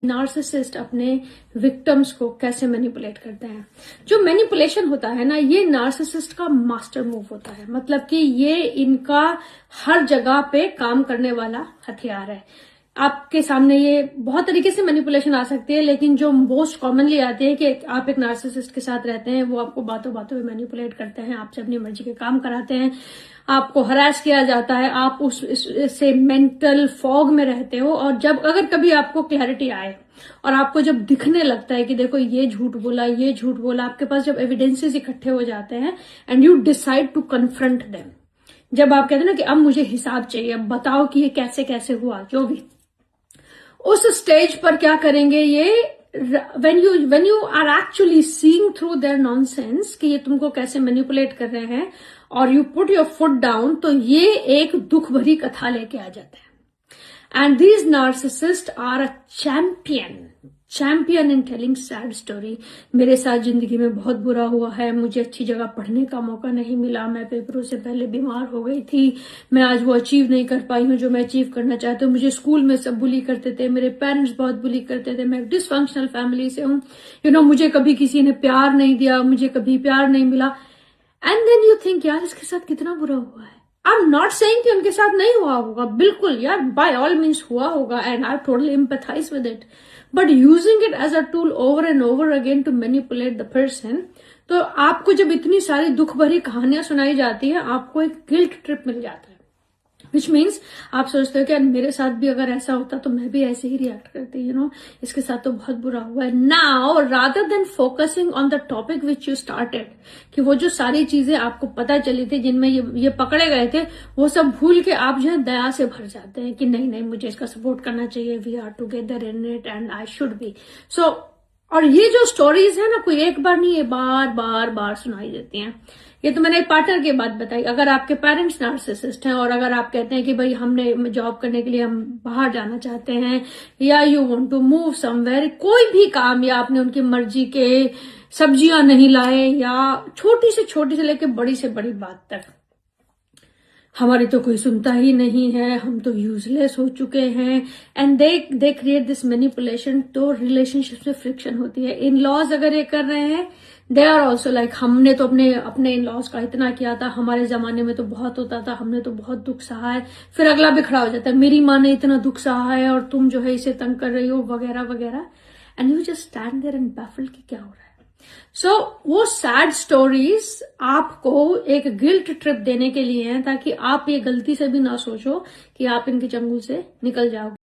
Narcissist अपने victims को कैसे मैनिपुलेट करते हैं। जो मैनिपुलेशन होता है ना, ये नार्सिसिस्ट का मास्टर मूव होता है। मतलब कि ये इनका हर जगह पे काम करने वाला हथियार है। आपके सामने ये बहुत तरीके से मैनिपुलेशन आ सकती है, लेकिन जो मोस्ट कॉमनली आती है कि आप एक नार्सिसिस्ट के साथ रहते हैं, वो आपको बातों बातों में मैनिपुलेट करते हैं, आपसे अपनी मर्जी के काम कराते हैं, आपको हरास किया जाता है, आप उससे मेंटल फॉग में रहते हो। और जब अगर कभी आपको क्लैरिटी आए और आपको जब दिखने लगता है कि देखो ये झूठ बोला, ये झूठ बोला, आपके पास जब एविडेंसेस इकट्ठे हो जाते हैं and you decide to confront them, जब आप कहते हैं ना कि अब मुझे हिसाब चाहिए, अब बताओ कि ये कैसे कैसे हुआ, जो भी, उस स्टेज पर क्या करेंगे ये, when you are actually seeing through their nonsense कि ये तुमको कैसे मैनिपुलेट कर रहे हैं, और you put your foot down, तो ये एक दुख भरी कथा लेके आ जाते हैं। And these narcissists are a champion in telling sad story। मेरे साथ जिंदगी में बहुत बुरा हुआ है, मुझे अच्छी जगह पढ़ने का मौका नहीं मिला, मैं पेपरों से पहले बीमार हो गई थी, मैं आज वो अचीव नहीं कर पाई हूँ जो मैं अचीव करना चाहती हूँ, मुझे स्कूल में सब बुली करते थे, मेरे पेरेंट्स बहुत बुली करते थे, मैं डिसफंक्शनल फैमिली से हूँ, मुझे कभी किसी ने प्यार नहीं दिया, मुझे कभी प्यार नहीं मिला। एंड देन यू थिंक यार इसके साथ कितना बुरा हुआ है। आई एम नॉट सेइंग कि उनके साथ नहीं हुआ होगा, बिल्कुल यार, बाय ऑल मीन्स हुआ होगा, and I totally empathize with it, but using it as a tool over and over again to manipulate the person. तो आपको जब इतनी सारी दुख भरी कहानियां सुनाई जाती है, आपको एक गिल्ट ट्रिप मिल जाता है, विच मीन्स आप सोचते हो कि मेरे साथ भी अगर ऐसा होता तो मैं भी ऐसे ही रिएक्ट करती, इसके साथ तो बहुत बुरा हुआ है। Now rather than focusing on the topic which you started, कि वो जो सारी चीजें आपको पता चली थी जिनमें ये पकड़े गए थे, वो सब भूल के आप जो है दया से भर जाते हैं कि नहीं नहीं मुझे इसका सपोर्ट करना चाहिए, we are together in it and I should be so. और ये जो स्टोरीज है ना, कोई एक बार नहीं, ये बार बार बार सुनाई देती हैं। ये तो मैंने एक पार्टनर की बात बताई। अगर आपके पेरेंट्स नार्सिसिस्ट हैं और अगर आप कहते हैं कि भाई हमने जॉब करने के लिए हम बाहर जाना चाहते हैं, या you want to move somewhere, कोई भी काम, या आपने उनकी मर्जी के सब्जियां नहीं लाए, या छोटी से लेकर बड़ी से बड़ी बात तक, हमारी तो कोई सुनता ही नहीं है, हम तो यूजलेस हो चुके हैं, and they create this manipulation. तो रिलेशनशिप में फ्रिक्शन होती है। इन लॉज अगर ये कर रहे हैं, दे आर ऑल्सो लाइक हमने तो अपने इन लॉज का इतना किया था, हमारे जमाने में तो बहुत होता था, हमने तो बहुत दुख सहा है। फिर अगला भी खड़ा हो जाता है, मेरी माँ ने इतना दुख सहा है और तुम जो है इसे तंग कर रही हो, वगैरह वगैरह। And you just stand there and baffled कि क्या हो रहा है। सो वो सैड स्टोरीज आपको एक गिल्ट ट्रिप देने के लिए हैं, ताकि आप ये गलती से भी ना सोचो कि आप इनके चंगुल से निकल जाओगे।